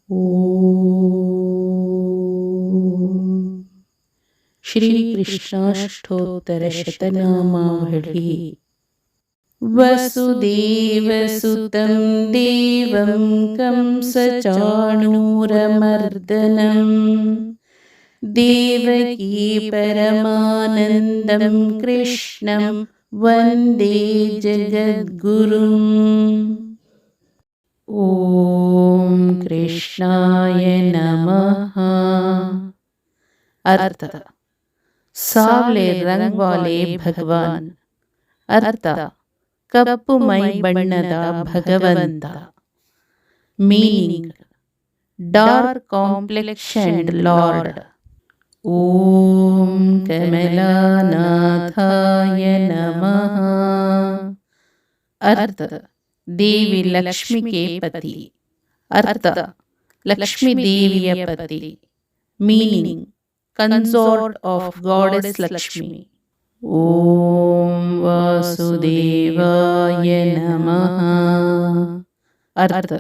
ಓಂ ಶ್ರೀ ಕೃಷ್ಣಾಷ್ಟೋತ್ತರಶತನಾಮಾವಳಿ. ವಸುದೇವಸುತಂ ದೇವಂ ಕಂಸಚಾಣೂರಮರ್ದನಂ ದೇವಕೀ ಪರಮಾನಂದಂ ಕೃಷ್ಣಂ ವಂದೇ ಜಗದ್ಗುರುಂ. ಓಂ ಕೃಷ್ಣಾಯ ನಮಃ. ಅರ್ಥ: ಸಾವ್ಲೆ ರಂಗ್ ವಾಲೆ ಭಗವಾನ್. ಅರ್ಥ: ಕಪ್ಪು ಮೈ ಬಣ್ಣದ ಭಗವಂತ. Meaning: dark complexioned lord. ಓಂ ಕಮಲಾನಾಥಾಯ ನಮಃ. ಅರ್ಥ: ದೇವಿ ಲಕ್ಷ್ಮಿ ಕೆ ಪತಿ. ಅರ್ಥ: ಲಕ್ಷ್ಮೀ ದೇವಿಯ ಪತಿ. Meaning: consort of goddess Lakshmi. ಓಂ ವಾಸುದೇವಾಯ ನಮಃ. ಅರ್ಥ: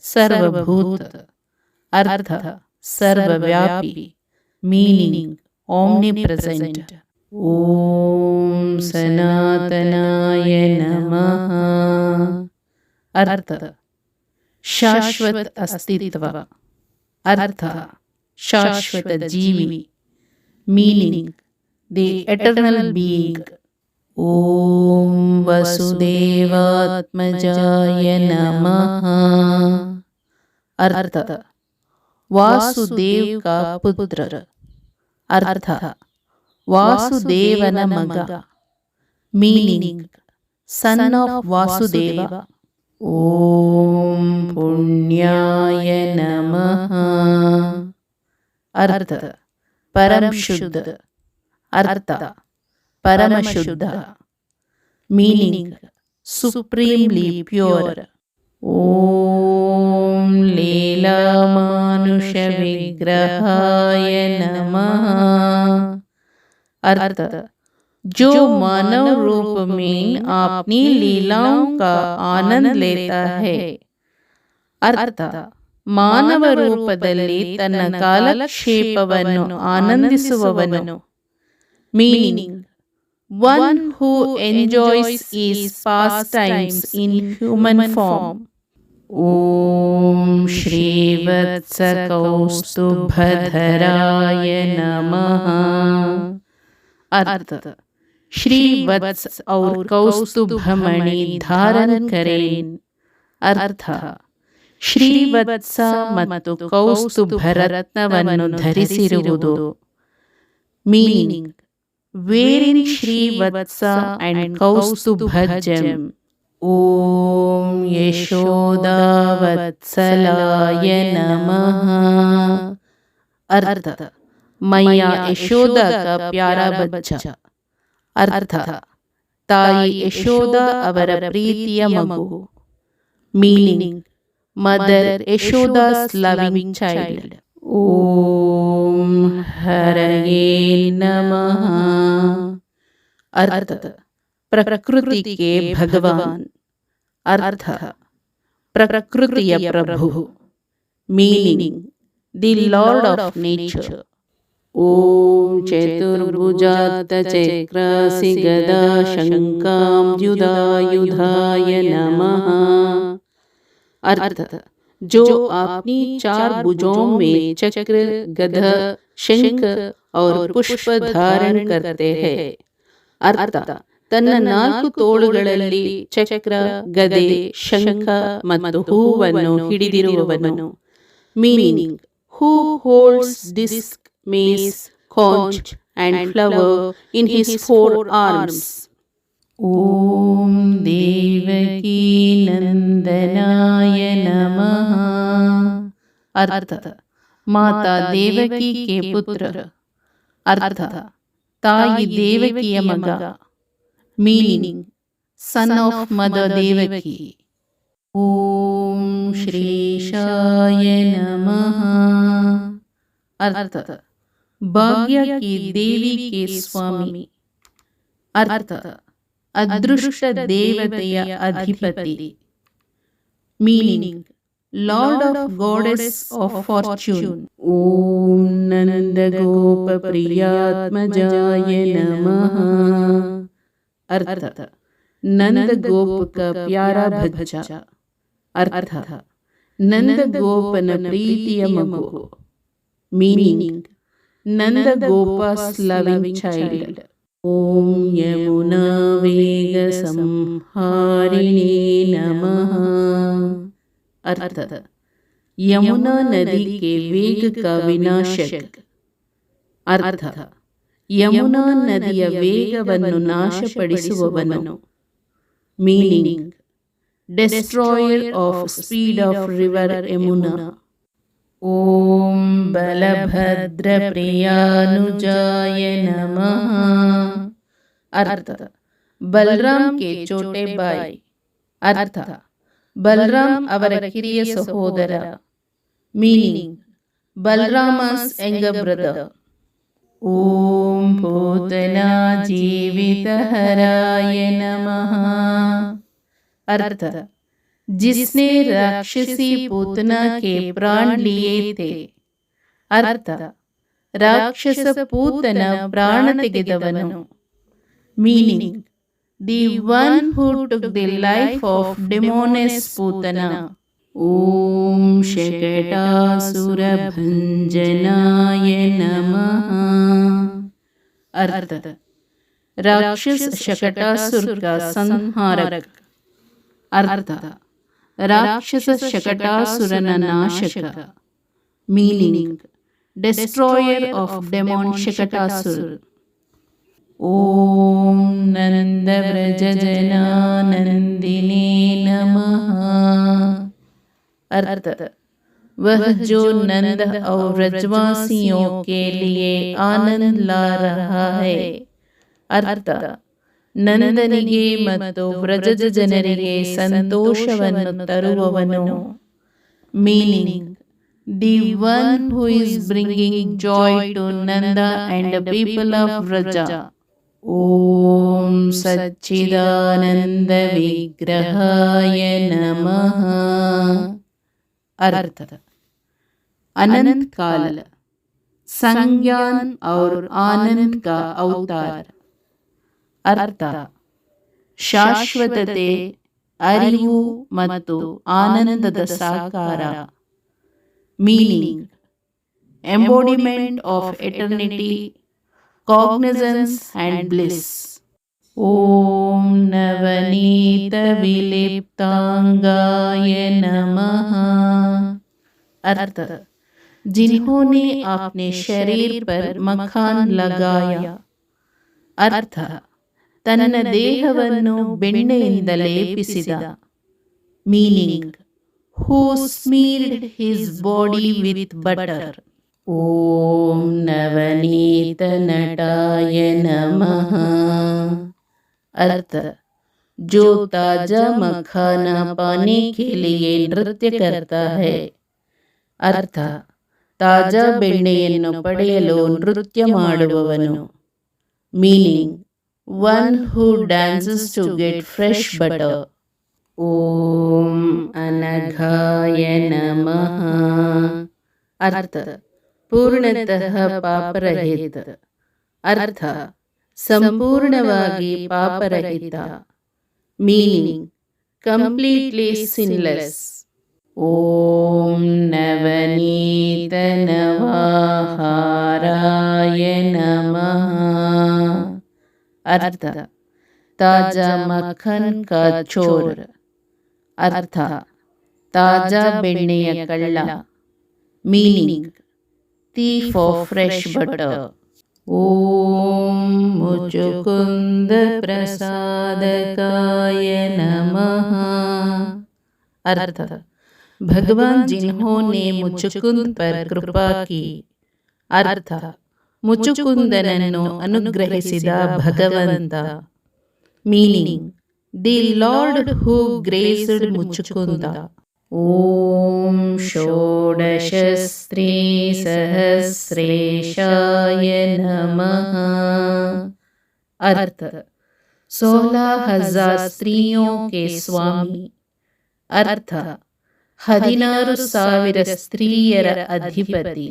ಸರ್ವಭೂತ. ಅರ್ಥ: ಸರ್ವವ್ಯಾಪಿ. ಮೀನಿಂಗ್: ಆಮ್ನಿಪ್ರೆಸೆಂಟ್. ಓಂ ಸನಾತನಾಯ ನಮಃ. ಅರ್ಥ: ಶಾಶ್ವತ ಅಸ್ತಿತ್ವ. ಅರ್ಥ: ಶಾಶ್ವತ ಜೀವಿ. Meaning: the eternal being. ಓಂ ವಸುದೇವಾತ್ಮಜಾಯ ನಮಃ. ಅರ್ಥ: ವಾಸುದೇವ್ ಕಾ ಪುತ್ರ. ಅರ್ಥ: ವಾಸುದೇವನ ಮಗ. Meaning: son of Vasudeva. ಓಂ ಪುಣ್ಯಾಯ ನಮಃ. ಅರ್ಥ: ಪರಂ ಶುದ್ಧ. ಅರ್ಥ: ಪರಮಶುದ್ಧ. Meaning: supremely pure. ಓಂ ಲೀಲಾಮಾನುಷ ವಿಗ್ರಹಾಯ ನಮಃ. अर्थ जो मानव रूप में अपनी लीलाओं का आनंद लेता है. अर्थ ಮಾನವ ರೂಪದಲ್ಲಿ ತನ್ನ ಕಾಲಕ್ಷೇಪವನ್ನು ಆನಂದಿಸುವವನು. Meaning: one who enjoys his pastimes in human form. ಓಂ ಶ್ರೀವತ್ಸ ಕೌಸ್ತುಭಧರಾಯ ನಮಃ. अर्थ श्री वत्स और कौस्तुभमणि धारण करें. अर्थ ಶ್ರೀವತ್ಸ ಮತ್ತು ಕೌಸ್ತುಭ ರತ್ನವನ್ನು ಧರಿಸಿರುವುದು. Meaning: wearing Shrivatsa and Kaustubha gem. ಓಂ ಯಶೋದಾವತ್ಸಲಾಯ ನಮಃ. अर्थ मैया यशोदा का प्यारा बच्चा. अर्थ ताई यशोदा ಅವರ ಪ್ರೀತಿಯ ಮಗು. Meaning: mother Yashoda's loving child. ಓಂ ಹರಯೇ ನಮಃ. अर्थ ಪ್ರಕೃತಿ ಕೆ ಭಗವಾನ್. अर्थ ಪ್ರಕೃತಿಯ ಪ್ರಭು. Meaning: the lord of nature. ಓಂ ಚತುರ್ಭುಜಾತ ಚಕ್ರಾಸಿ ಗದಾ ಶಂಕಾಂಬ್ಯುಧಾಯುಧಾಯ ನಮಃ. अर्थ जो अपनी चार भुजों में चक्र, गदा, शंख और पुष्प धारण करते हैं. अर्थ ತನ್ನ ನಾಲ್ಕು ತೋಳುಗಳಲ್ಲಿ ಚಕ್ರ, ಗದೆ, ಶಂಖ ಮತ್ತು ಹೂವನ್ನು ಹಿಡಿದಿರುವವನು. Meaning: who holds disc, mace, conch and flower in his four arms. ಓಂ ದೇವಕೀ ನಂದನಾಯ ನಮಃ. अर्थ ಮಾತಾ ದೇವಕಿ ಕೆ ಪುತ್ರ. अर्थ ತಾಯಿ ದೇವಕಿಯ ಮಗ. Meaning: son of mother Devaki. ಓಂ ಶ್ರೀಶಾಯ ನಮಃ. अर्थ ಭಾಗ್ಯ ಕಿ ದೇವಿ ಕೆ ಸ್ವಾಮಿ. अर्थ ಅದೃಷ್ಟ ದೇವತೆಯ ಅಧಿಪತಿ. Meaning: Lord of Goddess of Fortune. Om Nanda Gopa Priyatmajaya Namaha. अर्थ नंद गोप का प्यारा बच्चा. अर्थ नंद गोपन प्रीतिಯ ಮಗು. Meaning Nanda Gopa's loving child. Om Yamuna Vega Samharine Namaha. अर्थ यमुना नदी के वेग का विनाशक. अर्थ ಯಮುನಾ ನದಿಯ ವೇಗವನ್ನು ನಾಶಪಡಿಸುವವನು. Meaning destroyer of speed of river Yamuna. ಓಂ ಬಲಭದ್ರ ಪ್ರಿಯಾನುಜಾಯ ನಮಃ. अर्थ ಬಲರಾಮ್ ಕೆ ಚೋಟೆ ಬಾಯ್. अर्थ ಬಲರಾಮ್ ಅವರ ಕಿರಿಯ ಸಹೋದರ. Meaning Balarama's younger brother. ಓಂ ಪೂತನಾ जीवितहराय नमः. अर्थ जिसने राक्षसी पूतना के प्राण लिए थे. अर्थ ರಾಕ್ಷಸ ಪೂತನ ಪ್ರಾಣ ತೆಗೆದವನು. Meaning the one who took the life of demoness Putana. ಓಂ ಶಕಟಾಸುರ ಭಂಜನಾಯ ನಮಃ. अर्थ राक्षस शकटासुर का संहारक. अर्थ राक्षस शकटासुरನ ನಾಶಕ. Meaning destroyer of demon Shakatasura. ಓಂ ನಂದ ವ್ರಜ ಜನಾನಂದಿನೇ ನಮಃ. अर्थ वह जो नंद और व्रजवासियों के लिए आनंद ला रहा है. अर्थ ನಂದನಿಗೆ ಮತ್ತು ವ್ರಜದ ಜನರಿಗೆ ಸಂತೋಷವನ್ನು ತರುವವನು. Meaning the one who is bringing joy to Nanda and people of Vraja. ಓಂ ಸಚ್ಚಿದಾನಂದ ವಿಗ್ರಹಾಯ ನಮಃ. अर्थ अनंत काल संज्ञान और आनंद का अवतार. अर्थ ಶಾಶ್ವತತೆ, ಅರಿವು ಮತ್ತು ಆನಂದದ ಸಾಕಾರ. Meaning embodiment of eternity, cognizance and bliss. ಓಂ ನವನೀತ ವಿಲಿಪ್ತಾಂಗಾಯ ನಮಃ. अर्थ जिन्होंने अपने शरीर पर मखान लगाया. अर्थ ತನ್ನ ದೇಹವನ್ನು ಬೆಣ್ಣೆಯಿಂದ ಲೇಪಿಸಿದ. Meaning who smeared his body with butter. ಓಂ ನವನೀತ ನಟಾಯ ನಮಃ. अर्थ जो ताजा मखाना पाने के लिए नृत्य करता है. अर्थ ತಾಜಾ ಬೆಣ್ಣೆಯನ್ನು ಪಡೆಯಲು ನೃತ್ಯ ಮಾಡುವವನು. Meaning one who dances to get fresh butter. ಓಂ ಅನಘಾಯ ನಮಃ. अर्थ ಪೂರ್ಣತಃ ಪಾಪರಹಿತ. अर्थ ಸಂಪೂರ್ಣವಾಗಿ ಪಾಪರಹಿತ. Meaning completely sinless. ಓಂ ನವನೀತ ನವಾಹಾರಾಯ ನಮಃ. अर्थ ತಾಜಾ ಮಖನ್ ಕಾ ಚೋರ್. अर्थ ತಾಜಾ ಬೆಣ್ಣೆಯ ಕಳ್ಳ. Meaning thief of fresh butter. ಓಂ ಮುಚುಕುಂದ ಪ್ರಸಾದಕಾಯ ನಮಃ. अर्थ भगवान जिन्होंने मुचुकुंद पर कृपा की. अर्थ ಮುಚುಕುಂದನನ್ನು ಅನುಗ್ರಹಿಸಿದ ಭಗವಂತ. ಮೀನಿಂಗ್ ದಿ ಲಾರ್ಡ್ ಹೂ ಗ್ರೇಸ್ಡ್ ಮುಚುಕುಂದ. ಓಂ ಷೋಡಶ ಸ್ತ್ರೀ ಸಹಸ್ರೇಶಾಯ ನಮಃ. अर्थ 16,000 स्त्रियों के स्वामी. अर्थ 16,000 ಸ್ತ್ರೀಯರ ಅಧಿಪತಿ.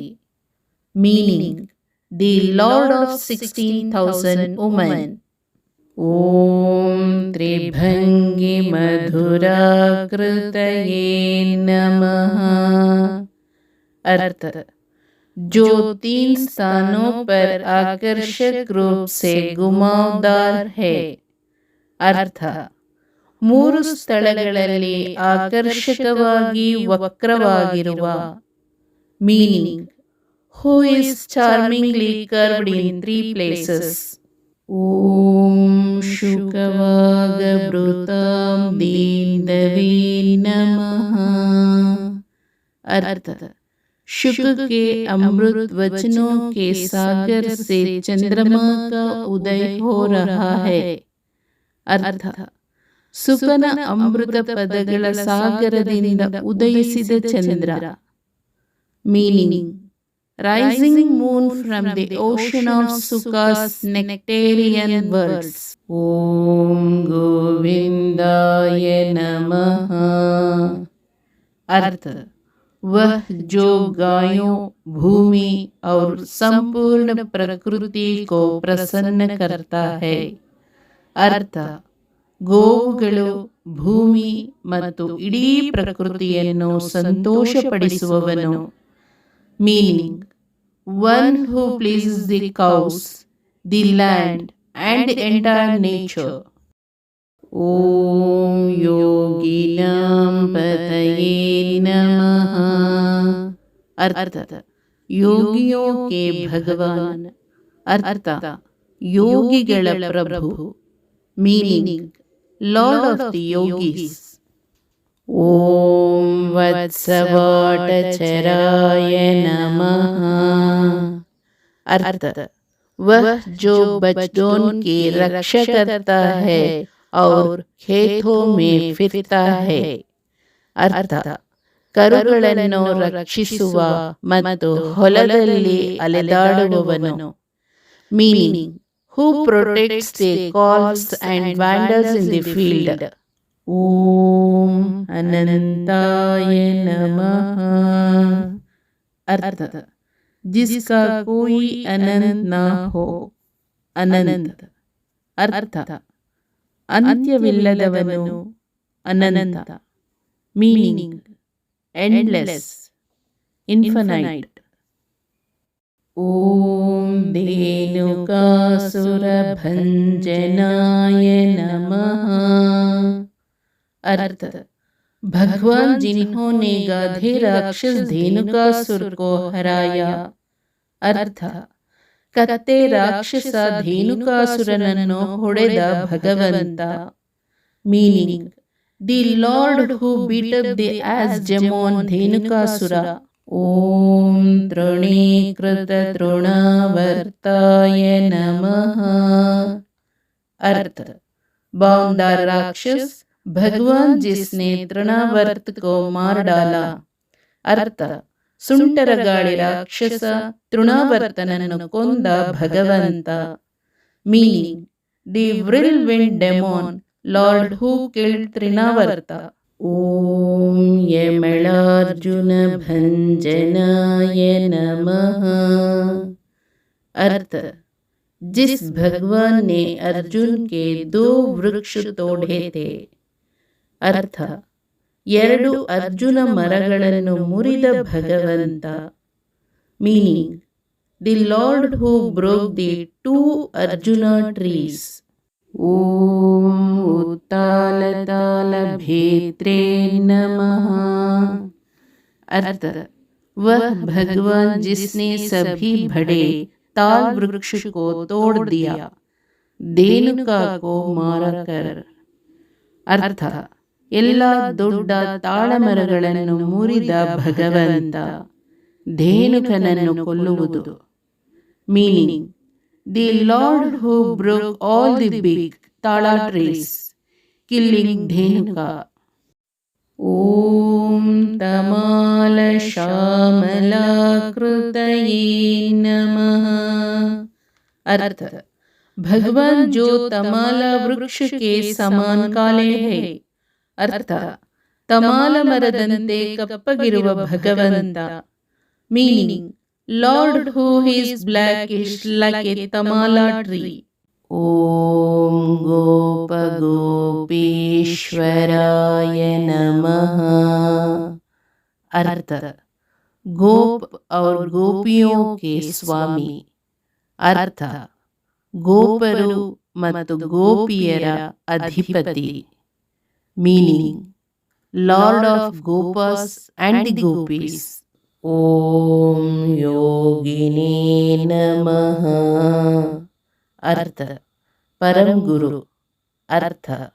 Meaning the lord of 16,000 women. ಓಂ ತ್ರಿಭಂಗಿ ಮಧುರಾಕೃತಯೇ ನಮಃ. अर्थ जो 3 स्थानों पर आकर्षक रूप से घुमावदार है. अर्थ 3 ಸ್ಥಳಗಳಲ್ಲಿ ಆಕರ್ಷಕವಾಗಿ ವಕ್ರವಾಗಿರುವ. Meaning who is charmingly curved in 3 places. ಓಂ ಶುಕವಾಗಭೃತಾಂ ದೀನವೇ ನಮಃ. अर्थ शुक के अमृत वचनों के सागर से चंद्रमा का उदय हो रहा है. अर्थ ಸುಕನ ಅಮೃತ ಪದಗಳ ಸಾಗರದಿಂದ ಉದಯಿಸಿದ ಚಂದ್ರ. Meaning rising moon from the ocean of Shuka's nectarean words. ಓಂ ಗೋವಿಂದಾಯ ನಮಃ. अर्थ वह जो गायों, भूमि और संपूर्ण प्रकृति को प्रसन्न करता है. अर्थ ಗೋವುಗಳು, ಭೂಮಿ ಮತ್ತು ಇಡೀ ಪ್ರಕೃತಿಯನ್ನು ಸಂತೋಷಪಡಿಸುವವನು. Meaning one who pleases the cows, the land and the entire nature. ಓಂ ಯೋಗಿನಾಂ ಪತಯೇ ನಮಃ. अर्थ ಯೋಗಿಯೋ ಕೆ ಭಗವಾನ್. अर्थ ಯೋಗಿಗಳ ಪ್ರಭು. Meaning lord of the yogis. ಓಂ ವತ್ಸವಾಟಚರಾಯ ನಮಃ. अर्थ वह जो बच्चों की रक्षा करता है और खेतों में फिरता है. अर्थ ಕರುಗಳನ್ನು ರಕ್ಷಿಸುವ ಮತ್ತು ಹೊಲದಲ್ಲಿ ಅಲೆದಾಡುವವನು. Meaning who protects the calves and wanders in the field. ಓಂ ಅನಂತಾಯ ನಮಃ. अर्थ जिसका कोई अनंत ना हो. अनंत अर्थ ಅಂತ್ಯವಿಲ್ಲದವನು, ಅನಂತ. Meaning endless, infinite. ಓಂ ಧೇನುಕಾಸುರಭಂಜನಾಯ ನಮಃ. अर्थ भगवान जिन्होंने गाधे राक्षस धेनुकासुर को हराया. अर्थ ಕತ್ತೆ ರಾಕ್ಷಸ ಧೇನುಕಾಸುರನನ್ನು ಹೊಡೆದ ಭಗವಂತ. Meaning the lord who beat up the ass demon Dhenukasura. ಓಂ ತೃಣೀಕೃತ ತೃಣಾವರ್ತಾಯ ನಮಃ. अर्थ बाउंडर राक्षस भगवान जिसने तृणावर्त को मार डाला. अर्थ ಸುಂಟರಗಾಳಿ ರಾಕ್ಷಸ ತೃಣಾವರ್ತನನ್ನು ಕೊಂದ ಭಗವಂತ. Meaning the whirlwind demon lord who killed Trinavarta. ಓಂ ಯಮಳಾರ್ಜುನ ಭಂಜನಾಯ ನಮಃ. अर्थ जिस भगवान ने अर्जुन के 2 वृक्ष तोड़े थे. अर्थ 2 ಅರ್ಜುನ ಮರಗಳನ್ನು ಮುರಿದ ಭಗವಂತ. Meaning the lord who broke the 2 Arjuna trees. ಓಂ ಉತ್ತಾಲತಾಲ ಭೇತ್ರೇ ನಮಃ. अर्थ वह भगवान जिसने सभी बड़े ताल वृक्ष को तोड़ दिया, धेनुका को मारकर. अर्थ ಎಲ್ಲ ದೊಡ್ಡ ತಾಳಮರಗಳನ್ನು ಮುರಿದ ಭಗವಂತ, ಧೇನುಕನನ್ನು ಕೊಲ್ಲುವುದು. Meaning the lord who broke all the big tala trees, killing Dhenuka. ಓಂ ತಮಾಲ ಶ್ಯಾಮಲಾಕೃತಯೇ ನಮಃ. अर्थ भगवान जो तमाला वृक्ष के समान काले है. अर्थ ತಮಾಲ ಮರದಂತೆ ಕಪ್ಪಗಿರುವ ಭಗವಂತ. Meaning, lord who is blackish like a tamala tree. ಓಂ ಗೋಪ ಗೋಪೀಶ್ವರಾಯ नमः। अर्थ, गोप और गोपियों के स्वामी। अर्थ, ಗೋಪರು ಮತ್ತು ಗೋಪಿಯರ ಅಧಿಪತಿ. Meaning, lord of gopas and the gopis. ಓಂ ಯೋಗಿನೇ ನಮಃ. अर्थ, परम गुरु. अर्थ,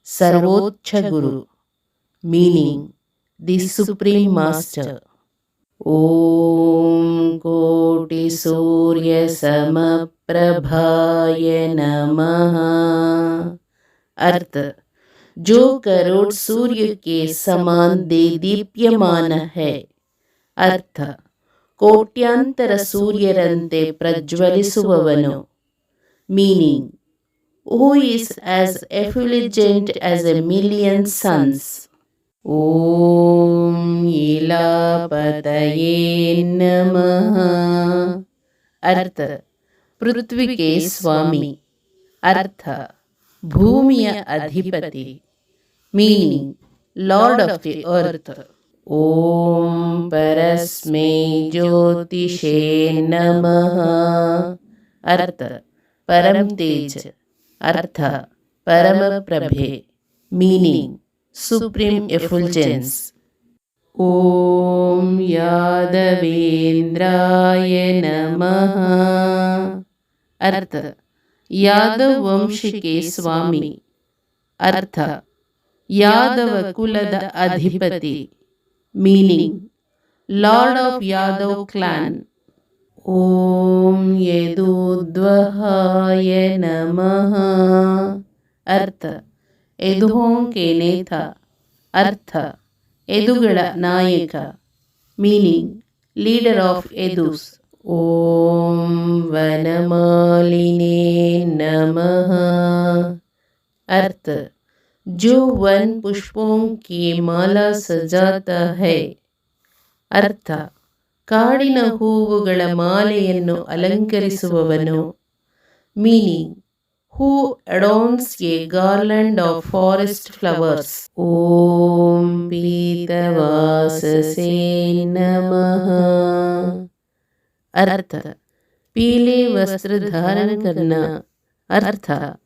सर्वोच्च गुरु. Meaning, the supreme master. ओम कोटि सूर्य समप्रभाय नमः। अर्थ, जो करोड़ सूर्य के समान दीप्यमान है. अर्थ, ಕೋಟ್ಯಾಂತರ ಸೂರ್ಯರಂತೆ ಪ್ರಜ್ವಲಿಸುವವನು. Meaning, who is as effulgent as a million suns. Om Ilapataye Namaha. अर्थ, पृथ्वी के स्वामी. अर्थ, भूमिಯ ಅಧಿಪತಿ. Meaning, Lord of the earth. ओम परस्मै ज्योतिषे नमः. अर्थ, परम तेज. अर्थ, परम प्रभे. Meaning, supreme एफुल्जेंस. ओम यादवेंद्राय नमः. अर्थ, यादव वंश के स्वामी. अर्थ, यादव कुलद अधिपति. Meaning, lord of Yadava clan. ओम यदुद्वहाय नमः. अर्थ, यदुओं के नेता. अर्थ, यदुಗಳ ನಾಯಕ. Meaning, leader of Yadus. ओम वनमालिने नमः. अर्थ, जो वन पुष्पों की माला सजाता है. अर्थ, ಕಾಡಿನ ಹೂವುಗಳ ಮಾಲೆಯನ್ನು ಅಲಂಕರಿಸುವವನು. Meaning, who adorns a garland of forest flowers. ಓಂ ಪೀತವಾಸಸೇ ನಮಃ. अर्थ, पीले वस्त्र धारण करना. अर्थ,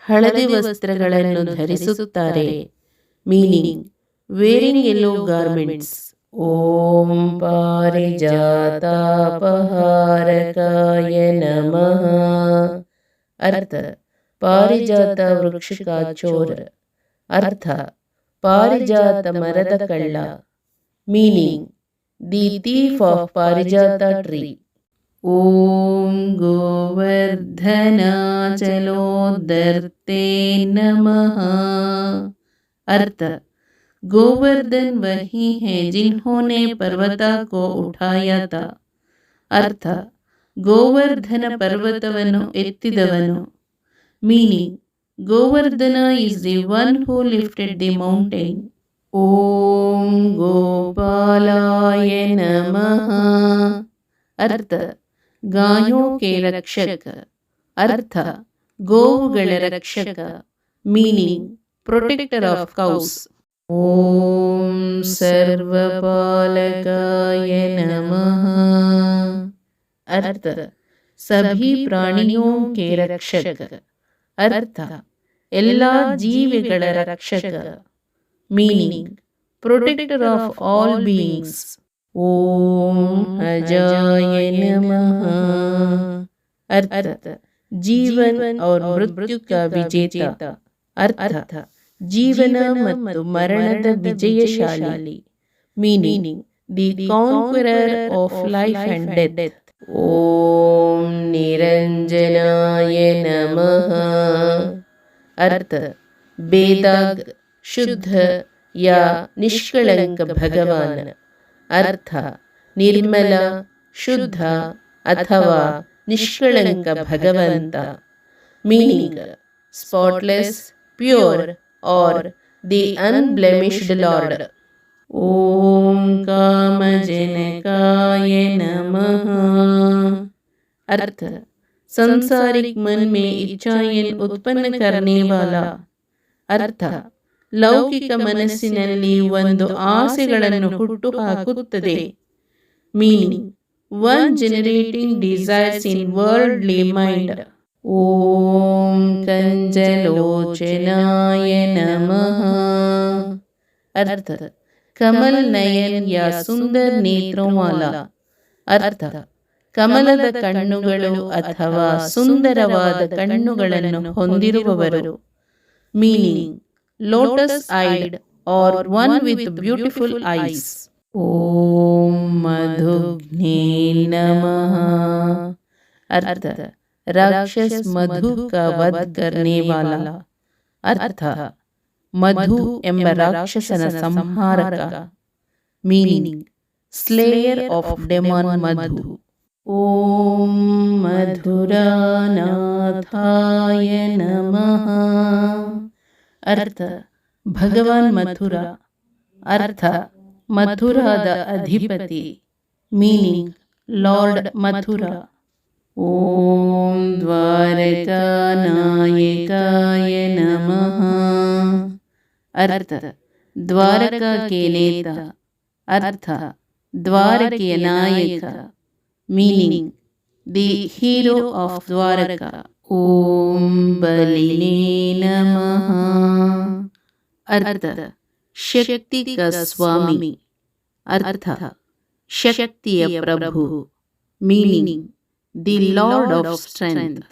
ಹಳದಿ ವಸ್ತ್ರಗಳನ್ನು ಧರಿಸುತ್ತಾರೆ. Meaning, wearing yellow garments. ಓಂ ಪಾರಿಜಾತಾಪಹಾರಕಾಯ ನಮಃ. अर्थ, ಪಾರಿಜಾತ ವೃಕ್ಷ ಕಾ ಚೋರ. अर्थ, ಪಾರಿಜಾತ ಮರದ ಕಳ್ಳ. ಮೀನಿಂಗ್, ದಿ ಥೀಫ್ ಆಫ್ ಪಾರಿಜಾತ ಟ್ರೀ. ಓಂ ಗೋವರ್ಧನಾಚಲೋದರ್ತೆ ನಮಃ. अर्थ, गोवर्धन वही है जिन्होंने पर्वता को उठाया था. अर्थ, ಗೋವರ್ಧನ ಪರ್ವತವನ್ನು ಎತ್ತಿದವನು. Meaning, Govardhan is the one who lifted the mountain. ಓಂ ಗೋಪಾಲಾಯ ನಮಃ. अर्थ, गायों के रक्षक. अर्थ, ಗೋವುಗಳ ರಕ್ಷಕ. Meaning, protector of cows. ಓಂ ಸರ್ವಪಾಲಕಾಯ ನಮಃ. अर्थ, सभी प्राणियों के रक्षक. अर्थ, ಎಲ್ಲ ಜೀವಿಗಳ ರಕ್ಷಕ. Meaning, protector of all beings. ಓಂ अजाय नमः. अर्थ, जीवन और मृत्यु का विजेता. अर्थ, ಜೀವನ ಮತ್ತು ಮರಣದ ವಿಜಯಶಾಲಿ. Meaning, the conqueror of life and death. ಓಂ ನಿರಂಜನಾಯ ನಮಃ. अर्थ, बेदाग, शुद्ध या निष्कलंक भगवान. अर्थ, निर्मल, शुद्ध अथवा निष्कलंक भगवंत. मीनिंग, स्पॉटलेस, प्योर और द अनब्लेमिश्ड लॉर्ड. ಓಂ कामजनकाय नमः। अर्थ संसारिक मन में इच्छाएं उत्पन्न करने वाला। ಅರ್ಥ ಲೌಕಿಕ ಮನಸ್ಸಿನಲ್ಲಿ ಒಂದು ಆಸೆಗಳನ್ನು ಹುಟ್ಟು ಹಾಕುತ್ತದೆ. ಮೀನಿಂಗ್ ಒನ್ ಜನರೇಟಿಂಗ್ ಡಿಸೈರ್ಸ್ ಇನ್ ವರ್ಲ್ಡ್ಲಿ ಮೈಂಡ್. ಓಂ ಕಂಜಲೋಚನಾಯ ನಮಃ। अर्थ कमल नयन या सुंदर नेत्रों वाला। अर्थ ಕಮಲದ ಕಣ್ಣುಗಳು ಅಥವಾ ಸುಂದರವಾದ ಕಣ್ಣುಗಳನ್ನು ಹೊಂದಿರುವವರು. Meaning lotus eyed are one with beautiful eyes. ಓಂ ಮಧುಘ್ನೇ ನಮಃ। अर्थ राक्षस मधु का वध करने वाला। अर्थ ಮಧು ಎಂಬ ರಾಕ್ಷಸನ ಸಂಹಾರಕ. Meaning slayer of demon Madhu. ಓಂ ಮಧುರಾನಾಥಾಯ ನಮಃ। अर्थ ಭಗವಾನ್ ಮಥುರ. अर्थ ಮಥುರಾದ ಅಧಿಪತಿ. Meaning lord Mathura. ಓಂ ದ್ವಾರಕಾನಾಯಕಾಯ ನಮಃ। अर्थ द्वारका के नेता। अर्थ द्वारಕೆಯ ನಾಯಕ. Meaning the hero of Dwarka. ಓಂ ಬಲಿನೇ ನಮಃ। अर्थ ಶಕ್ತಿ का ಸ್ವಾಮಿ. अर्थ ಶಕ್ತಿಯ ಪ್ರಭು. Meaning the lord of strength.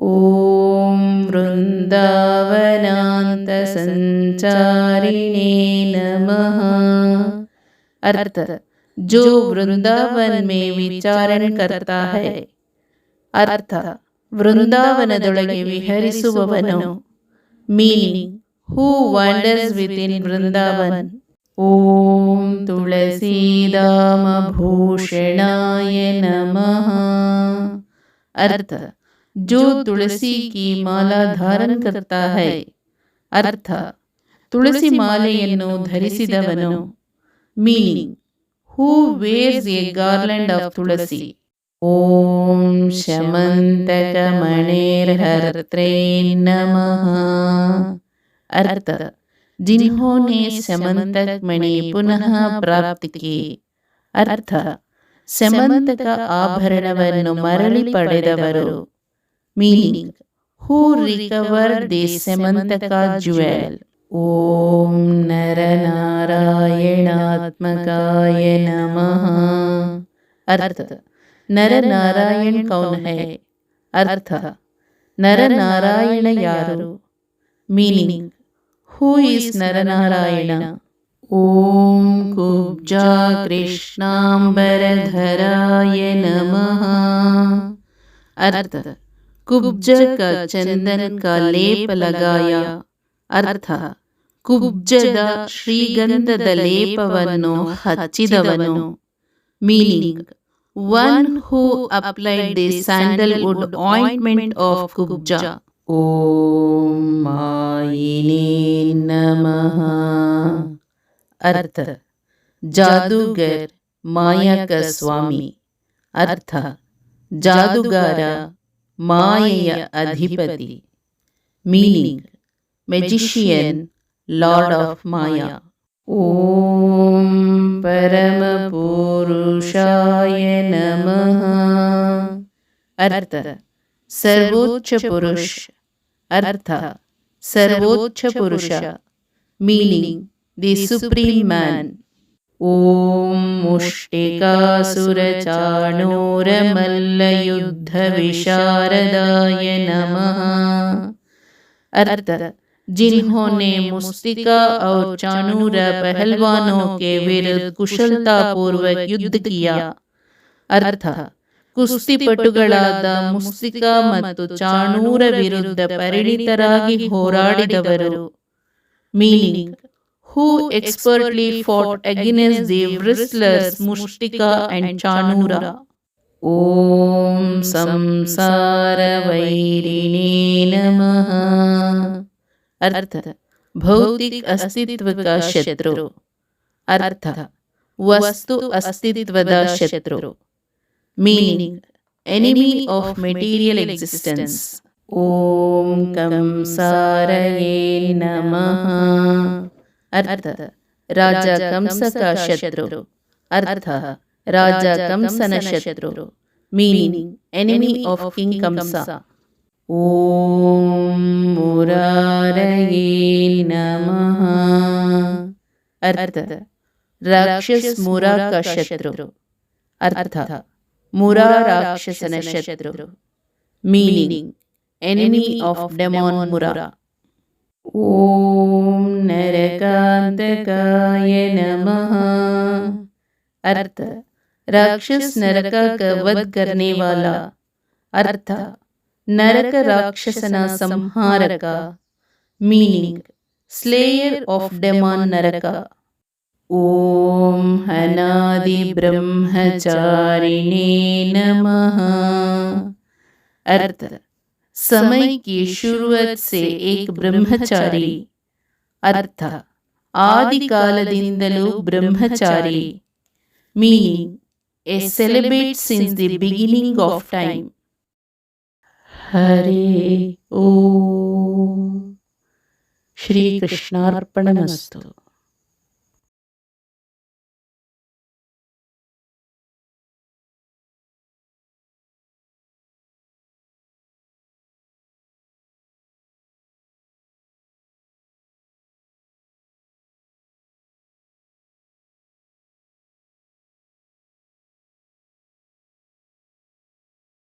ಓಂ वृंदावनांत संचारिणे नमः। अर्थ जो वृंदावन में विचारण करता है. अर्थ ವೃಂದಾವನದೊಳಗೆ ವಿಹರಿಸುವವನು. Meaning who wonders with in Vrindavan. ಓಂ ತುಳಸೀದಾಮ ಭೂಷಣಾಯ ನಮಃ। अर्थ जो तुलसी की माला धारण करता है. अर्थ ತುಳಸಿ ಮಾಲೆಯನ್ನು ಧರಿಸಿದವನು. Meaning who wears a garland of tulsi. ಓಂ ಶಮಂತಕ ಮಣೇರ್ಹರ್ತ್ರೇ ನಮಃ। अर्थ जिन्होंने समंतक मणि पुनः प्राप्त की. अर्थ ಸಮಂತಕ ಆಭರಣವನ್ನು ಮರಳಿ ಪಡೆದವರು. Meaning who recover the Samantaka jewel. ಓಂ ನರನಾರಾಯಣಾತ್ಮಕಾಯ ನಮಃ। अर्थ ನರನಾರಾಯಣ ಕೌನ್ ಹೈ. अर्थ ನರನಾರಾಯಣ ಯಾರು. Meaning who is Naranarayana. ಓಂ ಕುಬ್ಜಾ ಕೃಷ್ಣಾಂಬರಧರಾಯ ನಮಃ। अर्थ कुब्ज का चंदन का लेप लगाया. अर्थ ಕುಬ್ಜದ ಶ್ರೀಗಂಧದ ಲೇಪವನ್ನು ಹಚ್ಚಿದವನು. Meaning one who applied the sandalwood ointment of Kubja. ಓಂ ಮಾಯಿನೇ ನಮಃ। अर्थ जादूगर माया का स्वामी. अर्थ ಜಾದುಗಾರ ಮಾಯೆಯ ಅಧಿಪತಿ. Meaning magician lord of Maya. ಓಂ ಪರಮ ಪುರುಷಾಯ ನಮಃ। अर्थ सर्वोच्च पुरुष. अर्थ सर्वोच्च पुरुष. Meaning the supreme man. ಓಂ ಮುಷ್ಟಿಕಾಸುರಚಾಣೂರಮಲ್ಲಯುದ್ಧ विशारदाय नमः। अर्थ जिन्होंने मुस्तिका और चाणूर पहलवानों के विरुद्ध कुशलता पूर्वक युद्ध किया. अर्थ ಕುಸ್ತಿಪಟುಗಳಾದ ಮುಸ್ತಿಕಾ ಮತ್ತು ಚಾಣೂರ ವಿರುದ್ಧ ಪರಿಣಿತರಾಗಿ ಹೋರಾಡಿದವರು. Meaning who expertly fought against the wrestlers Mushtika and Chanura. Om Samsara Vairine Namaha। अर्थ भौतिक अस्तित्व का शत्रु. ಅರ್ಥ ವಸ್ತು ಅಸ್ತಿತ್ವದ ಶತ್ರು. Meaning enemy of material existence. ಓಂ ಕಂಸಾರಯೇ ನಮಃ. ಅರ್ಥ ರಾಜ ಕಂಸ ಕಾ ಶತ್ರು. ಅರ್ಥ ರಾಜ ಕಂಸನ ಶತ್ರು. ಮೀನಿಂಗ್ ಎನಿಮಿ ಆಫ್ ಕಿಂಗ್ ಕಂಸ. ಓಂ ಮುರಾರಯೇ ನಮಃ. ಅರ್ಥ ರಾಕ್ಷಸ್ ಮುರಾ ಕಾ ಶತ್ರು. ಅರ್ಥ ಮುರಾ ರಾಕ್ಷಸನ ಶತ್ರು. Meaning enemy of demon Mura. ಓಂ ನರಕಾಂತಕಾಯ ನಮಃ. अर्थ राक्षस नरक का वध करने वाला. अर्थ नरक राक्षसना संहारक. मीनिंग स्लेयर ऑफ डेमन नरक. ओम अनादि ब्रह्मचारिणे नमः. अर्थ समय की शुरुआत से एक ब्रह्मचारी. अर्थ आदि कालದಿಂದಲೂ ब्रह्मचारी. Meaning a celibate since the beginning of time. Hare Om. Shri कृष्णार्पणमस्तु.